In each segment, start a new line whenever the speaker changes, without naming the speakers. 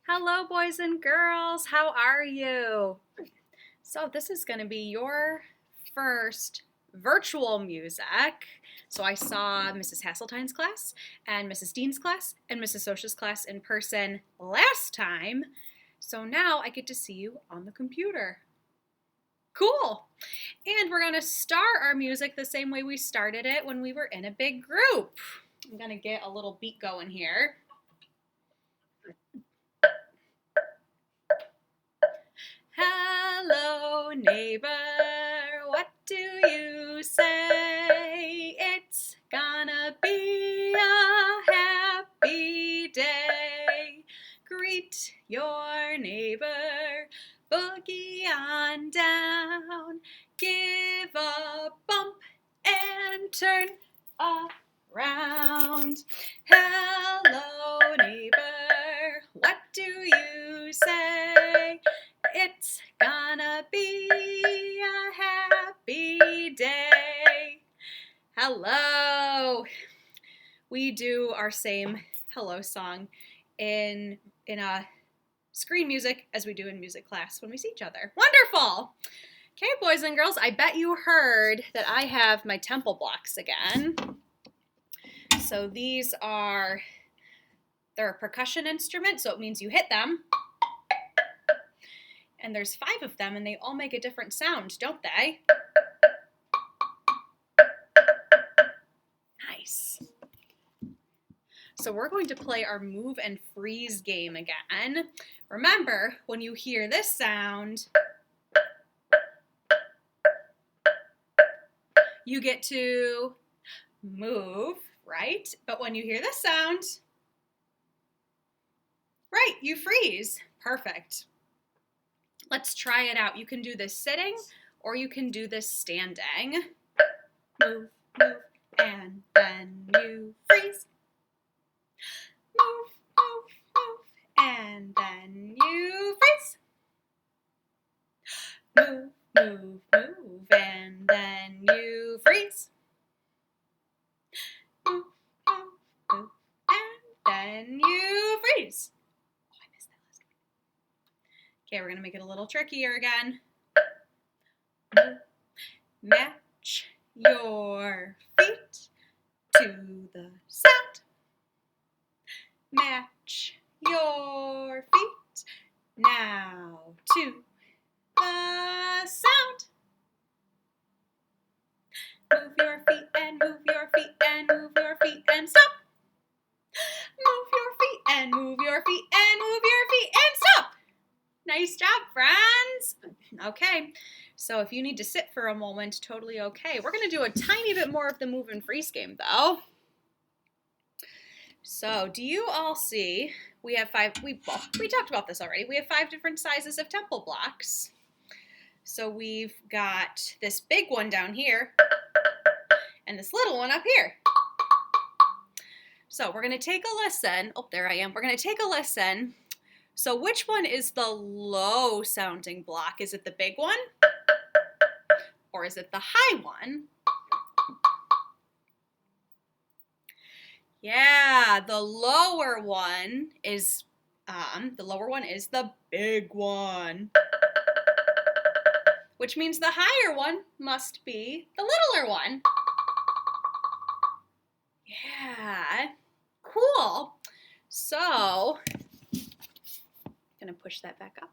Hello, boys and girls. How are you? So, this is going to be your first virtual music. So, I saw Mrs. Hasseltine's class and Mrs. Dean's class and Mrs. Socha's class in person last time. So, now I get to see you on the computer. Cool. And we're going to start our music the same way we started it when we were in a big group. I'm going to get a little beat going here. Hello, neighbor, what do you say? It's gonna be a happy day. Greet your neighbor, boogie on down. Give a bump and turn around. Hello, neighbor, what do you say? It's gonna be a happy day. Hello. We do our same hello song in a screen music as we do in music class when we see each other. Wonderful. Okay, boys and girls, I bet you heard that I have my temple blocks again. So these they're a percussion instrument, so it means you hit them. And there's 5 of them, and they all make a different sound, don't they? Nice. So we're going to play our move and freeze game again. Remember, when you hear this sound, you get to move, right? But when you hear this sound, right, you freeze. Perfect. Let's try it out. You can do this sitting or you can do this standing. Move, move, and then you freeze. Move, move, move, and then you freeze. Move, move, move, and then you freeze. Move, move, move, and then you freeze. Okay, we're going to make it a little trickier again. Match your feet to the sound. Match your feet now to the sound. Move your feet and move your feet and move your feet and stop. Move your feet and move your feet and move your feet and stop. Nice job, friends. Okay, so if you need to sit for a moment, totally okay. We're going to do a tiny bit more of the move and freeze game, though. So do you all see, we have 5, we talked about this already. We have 5 different sizes of temple blocks. So we've got this big one down here and this little one up here. So we're going to take a listen. Oh, there I am. We're going to take a listen. So which one is the low sounding block? Is it the big one? Or is it the high one? Yeah, the lower one is the big one. Which means the higher one must be the littler one. Yeah, cool. So going to push that back up.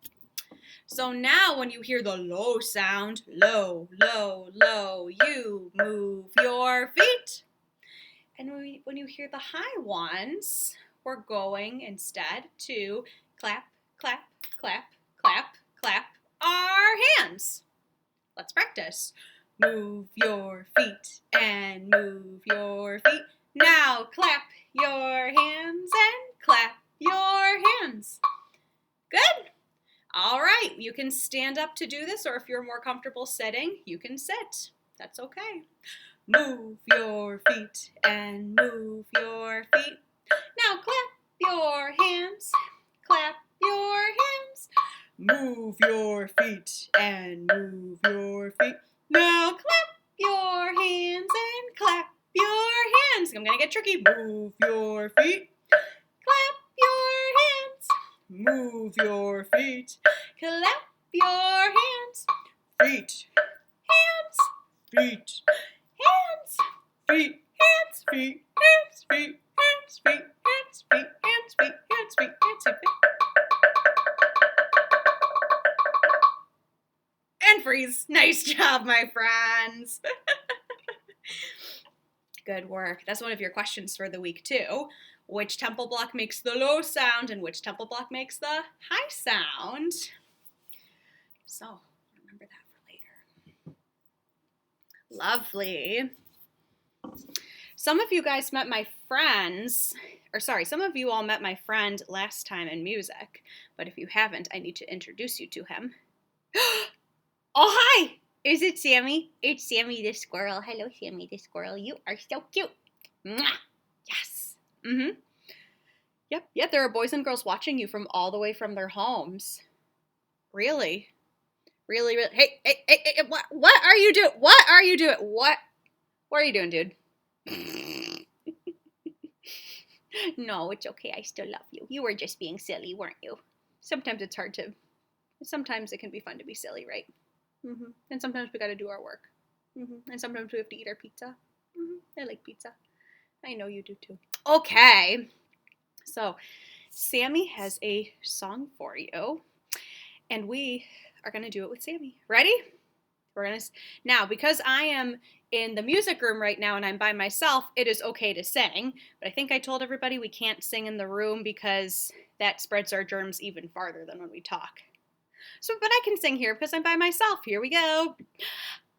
So now when you hear the low sound, low, low, low, you move your feet. And when you hear the high ones, we're going instead to clap, clap, clap, clap, clap our hands. Let's practice. Move your feet and move your feet. Now clap your hands and clap your hands. Good. All right, you can stand up to do this, or if you're more comfortable sitting, you can sit. That's okay. Move your feet and move your feet. Now clap your hands, clap your hands. Move your feet and move your feet. Now clap your hands and clap your hands. I'm going to get tricky. Move your feet, clap your hands. Move your feet. Clap your hands. Feet. Hands. Feet. Hands. Feet. Hands. Feet. Hands. Feet. Hands. Feet. Hands. Feet. Hands. Feet. Hands. Feet. Hands. Feet. And freeze. Nice job, my friends. Good work. That's one of your questions for the week, too. Which temple block makes the low sound and which temple block makes the high sound? So, remember that for later. Lovely. Some of you guys met my friends, some of you all met my friend last time in music, but if you haven't, I need to introduce you to him. Oh, hi! Is it Sammy? It's Sammy the squirrel. Hello, Sammy the squirrel. You are so cute. Mwah! Yes. Mm-hmm. Yep, there are boys and girls watching you from all the way from their homes. Really? Really? Hey, what are you doing? What are you doing? What are you doing, dude? No, it's okay. I still love you. You were just being silly, weren't you? Sometimes it can be fun to be silly, right? Mm-hmm. And sometimes we gotta do our work. Mm-hmm. And sometimes we have to eat our pizza. Mm-hmm. I like pizza. I know you do too. Okay. So, Sammy has a song for you. And we are gonna do it with Sammy. Ready? Now, because I am in the music room right now and I'm by myself, it is okay to sing. But I think I told everybody we can't sing in the room because that spreads our germs even farther than when we talk. So, but I can sing here because I'm by myself. Here we go.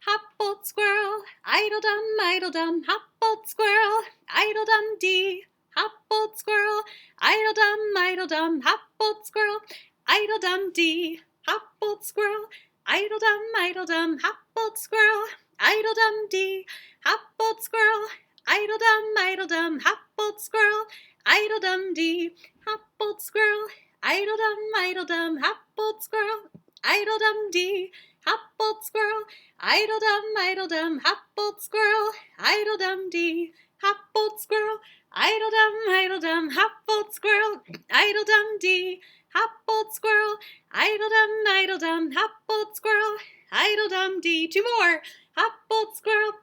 Hop, old squirrel, idle-dum, hop, old squirrel, idle-dum-dee. Hop, old squirrel, idle-dum, hop, old squirrel, idle-dum-dee. Hop, old squirrel, idle-dum, hop, old squirrel, idle-dum-dee. Hop, old squirrel, idle-dum, hop, old squirrel, idle-dum-dee. Hop, old squirrel, idle-dum, hop, old squirrel, idle-dum-dee. Hop, old squirrel, idle-dum, hop, old squirrel, idle-dum-dee. Hop, old squirrel, idle-dum, hop, old squirrel, idle-dum-dee. Hop, old squirrel, idle-dum, hop, old squirrel, idle-dum-dee. Two more. Hop, old squirrel,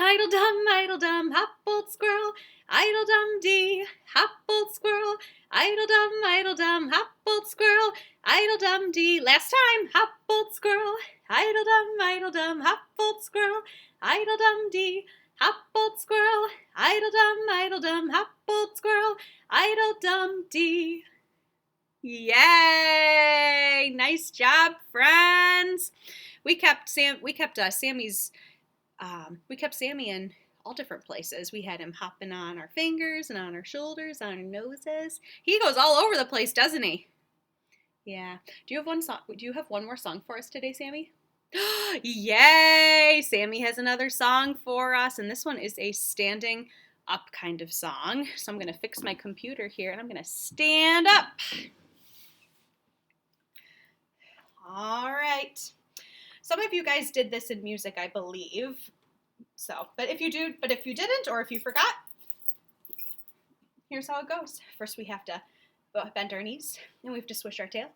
idle-dum, hop, old squirrel, idle-dum-dee. Hop, old squirrel, idle-dum, hop, old squirrel, idle-dum-dee. Last time. Hop, old squirrel, idle-dum, hop, old squirrel, idle-dum-dee. Hop, old squirrel, idle-dum, hop, old squirrel, idle-dum-dee. Yay! Nice job, friends. We kept Sammy in all different places. We had him hopping on our fingers and on our shoulders, on our noses. He goes all over the place, doesn't he? Yeah. Do you have one more song for us today, Sammy? Yay! Sammy has another song for us, and this one is a standing up kind of song. So I'm going to fix my computer here, and I'm going to stand up. All right. Some of you guys did this in music, I believe. So, but if you didn't, or if you forgot, here's how it goes. First, we have to bend our knees, and we have to swish our tail.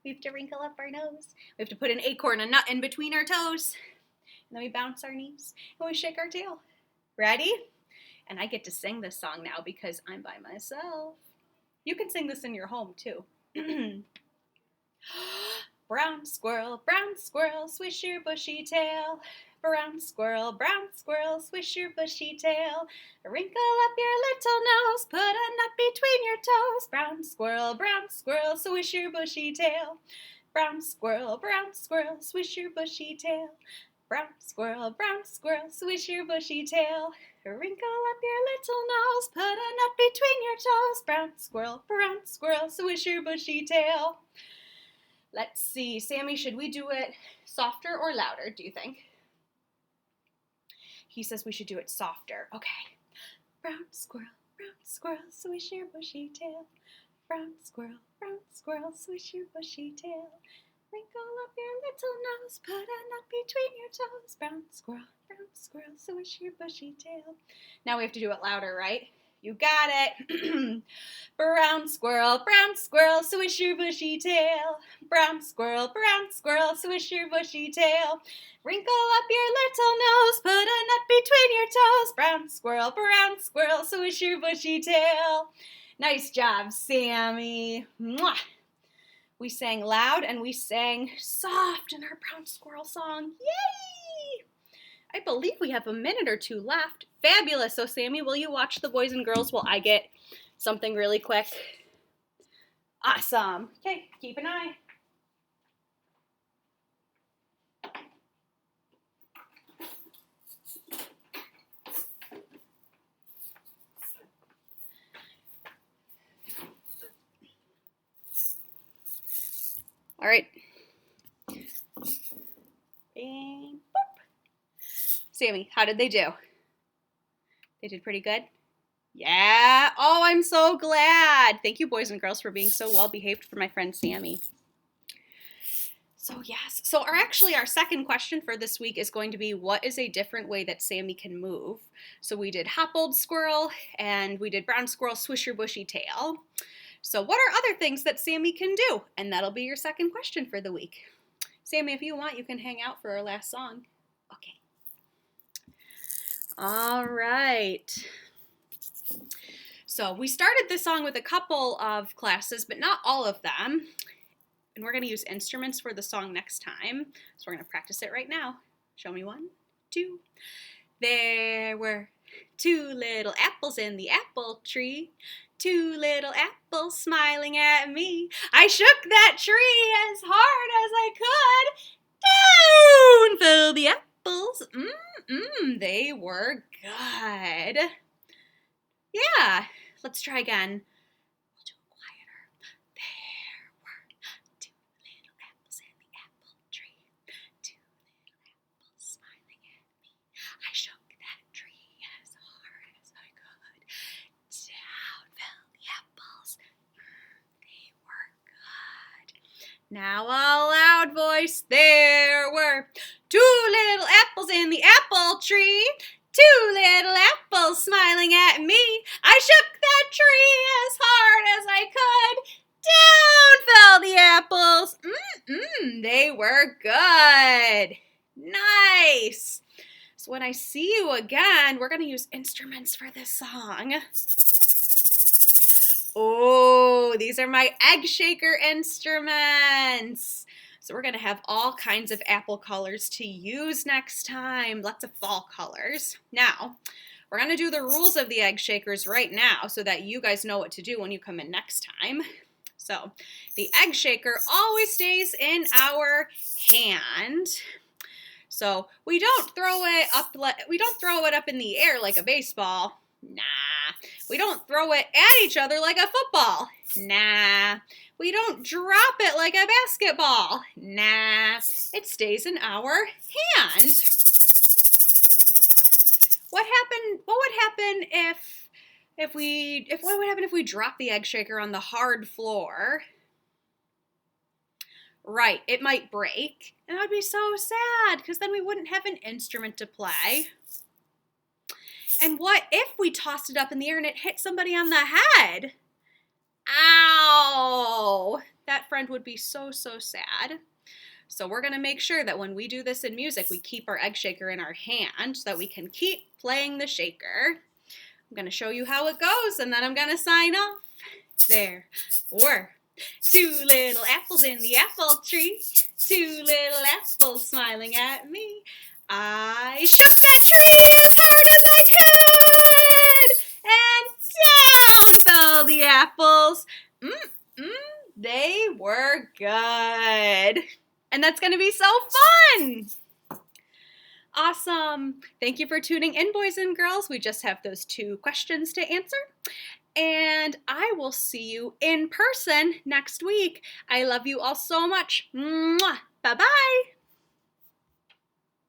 We have to wrinkle up our nose. We have to put an acorn, a nut in between our toes. And then we bounce our knees, and we shake our tail. Ready? And I get to sing this song now because I'm by myself. You can sing this in your home, too. Brown squirrel, swish your bushy tail. Brown squirrel, swish your bushy tail. Wrinkle up your little nose, put a nut between your toes. Brown squirrel, swish your bushy tail. Brown squirrel, swish your bushy tail. Brown squirrel, swish your bushy tail. Wrinkle up your little nose, put a nut between your toes. Brown squirrel, swish your bushy tail. Let's see, Sammy, should we do it softer or louder, do you think? He says we should do it softer. Okay. Brown squirrel, swish your bushy tail. Brown squirrel, swish your bushy tail. Wrinkle up your little nose, put a nut between your toes. Brown squirrel, swish your bushy tail. Now we have to do it louder, right? You got it. Brown squirrel, swish your bushy tail. Brown squirrel, swish your bushy tail. Wrinkle up your little nose, put a nut between your toes. Brown squirrel, swish your bushy tail. Nice job, Sammy. Mwah. We sang loud and we sang soft in our brown squirrel song. Yay! I believe we have a minute or two left. Fabulous. So, Sammy, will you watch the boys and girls while I get something really quick? Awesome. Okay, keep an eye. All right. Bing, boop. Sammy, how did they do? They did pretty good? Yeah. Oh, I'm so glad. Thank you, boys and girls, for being so well behaved for my friend Sammy. So yes. So our second question for this week is going to be, what is a different way that Sammy can move? So we did hop old squirrel and we did brown squirrel, swish your bushy tail. So what are other things that Sammy can do? And that'll be your second question for the week. Sammy, if you want, you can hang out for our last song. Okay. All right. So we started this song with a couple of classes, but not all of them. And we're going to use instruments for the song next time. So we're going to practice it right now. Show me 1, 2. There were 2 little apples in the apple tree. 2 little apples smiling at me. I shook that tree as hard as I could. Down fell the apples. They were good. Yeah, let's try again. We'll do it quieter. There were 2 little apples in the apple tree. 2 little apples smiling at me. I shook that tree as hard as I could. Down fell the apples. They were good. Now a loud voice. There were 2 little apples in the apple tree. 2 little apples smiling at me. I shook that tree as hard as I could. Down fell the apples. They were good. Nice. So when I see you again, we're going to use instruments for this song. Oh, these are my egg shaker instruments. So we're going to have all kinds of apple colors to use next time. Lots of fall colors. Now, we're going to do the rules of the egg shakers right now so that you guys know what to do when you come in next time. So the egg shaker always stays in our hand. So we don't throw it up in the air like a baseball. Nah. We don't throw it at each other like a football. Nah. We don't drop it like a basketball. Nah. It stays in our hand. What would happen if we drop the egg shaker on the hard floor? Right, it might break. And that would be so sad because then we wouldn't have an instrument to play. And what if we tossed it up in the air and it hit somebody on the head? Ow! That friend would be so, so sad. So we're going to make sure that when we do this in music, we keep our egg shaker in our hand so that we can keep playing the shaker. I'm going to show you how it goes, and then I'm going to sign off. There were 2 little apples in the apple tree. 2 little apples smiling at me. I shook that tree as hard as I could, and down fell the apples. They were good. And that's going to be so fun. Awesome. Thank you for tuning in, boys and girls. We just have those 2 questions to answer. And I will see you in person next week. I love you all so much. Mwah. Bye-bye.